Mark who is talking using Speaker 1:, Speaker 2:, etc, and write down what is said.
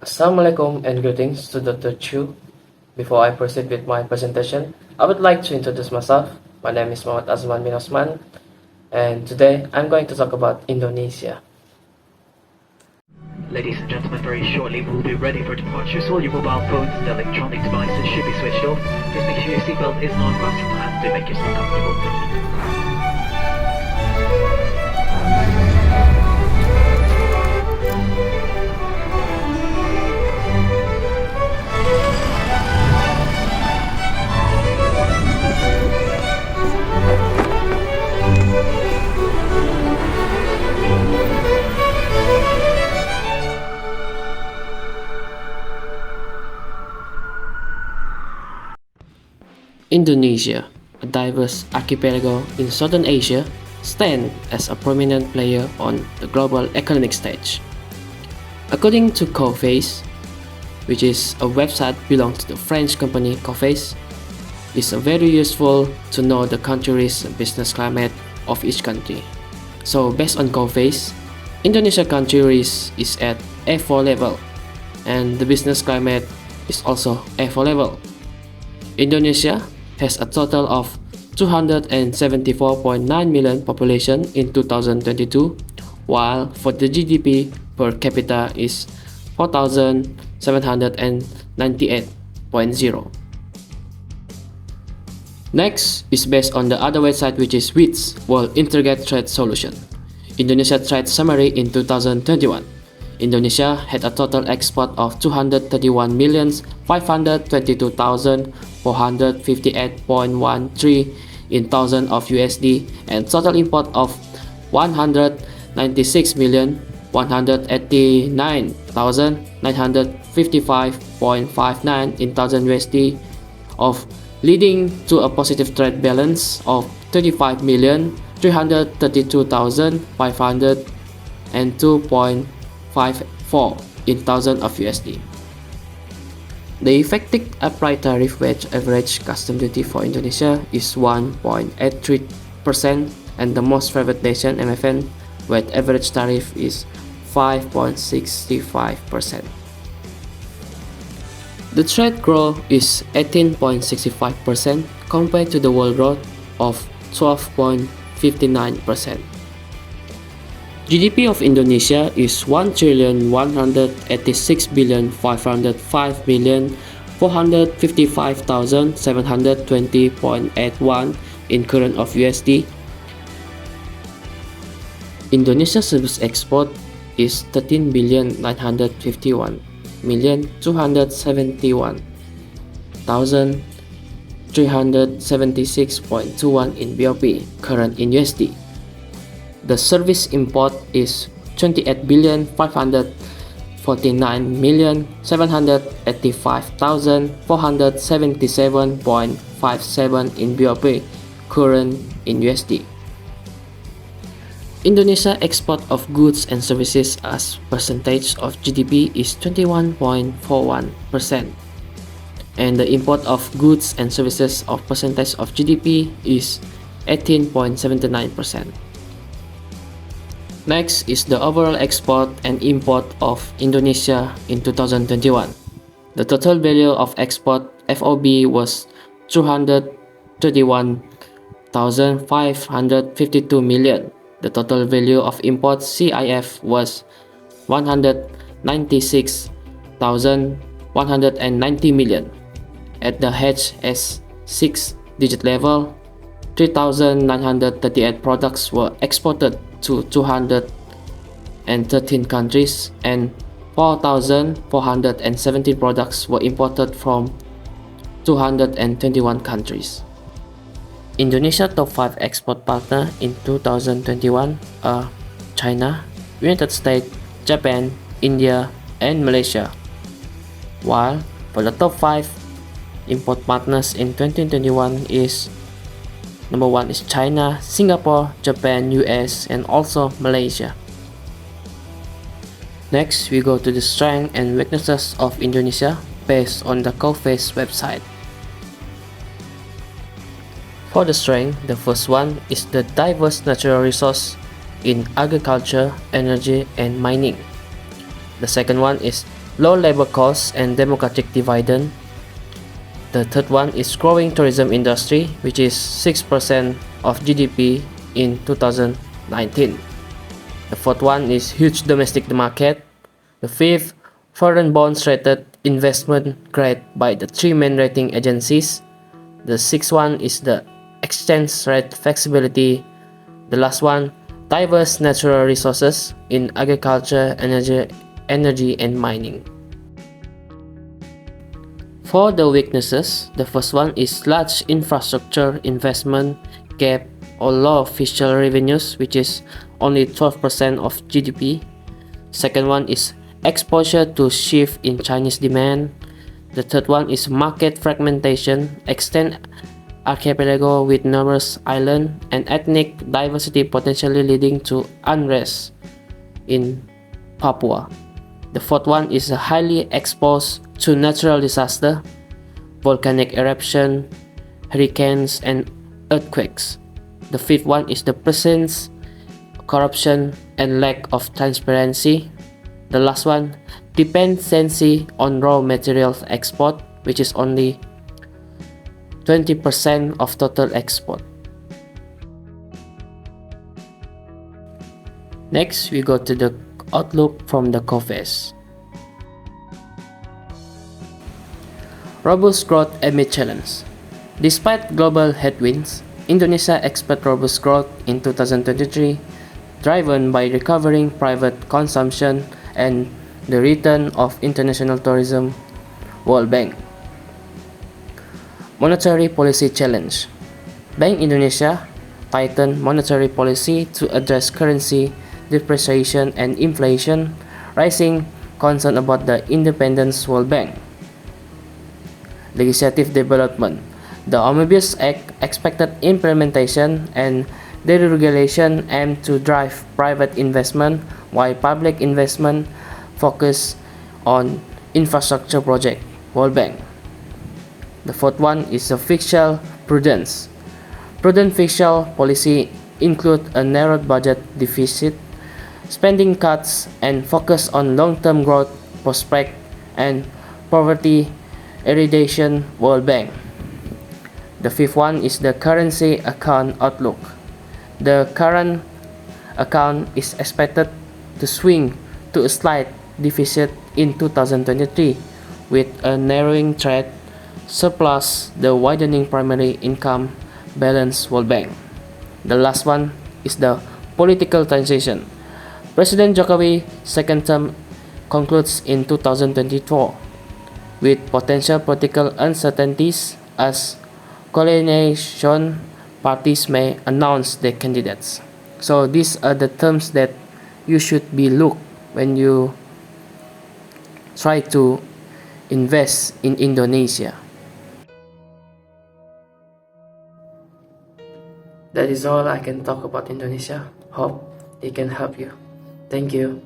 Speaker 1: Assalamualaikum and greetings to Dr. Chu. Before I proceed with my presentation, I would like to introduce myself. My name is Mohd Azman bin Osman, and today I'm going to talk about Indonesia.
Speaker 2: Ladies and gentlemen, very shortly we'll be ready for departure, so all your mobile phones and electronic devices should be switched off. Please make sure your seatbelt is not fastened and do make yourself comfortable. Thank you.
Speaker 1: Indonesia, a diverse archipelago in southern Asia, stands as a prominent player on the global economic stage. According to Coface, which is a website belonging to the French company Coface, it's very useful to know the country's business climate of each country. So based on Coface, Indonesia country is at A4 level, and the business climate is also A4 level. Indonesia has a total of 274.9 million population in 2022, while for the GDP per capita is 4,798.0. Next is based on the other website, which is WITS, World Integrated Trade Solution. Indonesia Trade Summary in 2021. Indonesia had a total export of 231,522,458.13 in thousand of USD and total import of 196,189,955.59 in thousand USD, of leading to a positive trade balance of 35,332,502.54 in thousand of USD. The effective applied tariff wage average custom duty for Indonesia is 1.83%, and the most favored nation MFN with average tariff is 5.65%. The trade growth is 18.65% compared to the world growth of 12.59%. GDP of Indonesia is 1,186,505,455,720.81 in current of USD. Indonesia service export is 13,951,271,376.21 in BOP, current in USD. The service import is 28,549,785,477.57 in BOP, current in USD. Indonesia export of goods and services as percentage of GDP is 21.41%, and the import of goods and services of percentage of GDP is 18.79%. Next is the overall export and import of Indonesia in 2021. The total value of export FOB was 231,552 million. The total value of import CIF was 196,190 million. At the HS 6-digit level, 3,938 products were exported to 213 countries, and 4,417 products were imported from 221 countries. Indonesia top 5 export partner in 2021 are China, United States, Japan, India, and Malaysia. While for the top 5 import partners in 2021 is number 1 is China, Singapore, Japan, US, and also Malaysia. Next, we go to the strengths and weaknesses of Indonesia based on the Coface website. For the strength, the first one is the diverse natural resource in agriculture, energy, and mining. The second one is low labor costs and democratic dividend. The third one is growing tourism industry, which is 6% of GDP in 2019. The fourth one is huge domestic market. The fifth, foreign bonds rated investment grade by the three main rating agencies. The sixth one is the exchange rate flexibility. The last one, diverse natural resources in agriculture, energy and mining. For the weaknesses, the first one is large infrastructure investment gap or low fiscal revenues, which is only 12% of GDP. Second one is exposure to shift in Chinese demand. The third one is market fragmentation, extend archipelago with numerous islands and ethnic diversity potentially leading to unrest in Papua. The fourth one is highly exposed to natural disaster, volcanic eruption, hurricanes and earthquakes. The fifth one is the presence, corruption and lack of transparency. The last one, dependency on raw materials export, which is only 20% of total export. Next, we go to the outlook from the COFES. Robust growth amid challenge. Despite global headwinds, Indonesia expects robust growth in 2023, driven by recovering private consumption and the return of international tourism. World Bank. Monetary policy challenge. Bank Indonesia tightened monetary policy to address currency depreciation and inflation, raising concern about the independence World Bank. Legislative development. The Omnibus Act expected implementation and deregulation aim to drive private investment while public investment focus on infrastructure project. World Bank. The fourth one is the fiscal prudence. Prudent fiscal policy include a narrowed budget deficit, spending cuts and focus on long-term growth prospect and poverty eradication. World Bank. The fifth one is the currency account outlook. The current account is expected to swing to a slight deficit in 2023 with a narrowing trade surplus, the widening primary income balance. World Bank. The last one is the political transition. President Jokowi's second term concludes in 2024 with potential political uncertainties as coalition parties may announce their candidates. So these are the terms that you should be look when you try to invest in Indonesia. That is all I can talk about Indonesia. Hope it can help you. Thank you.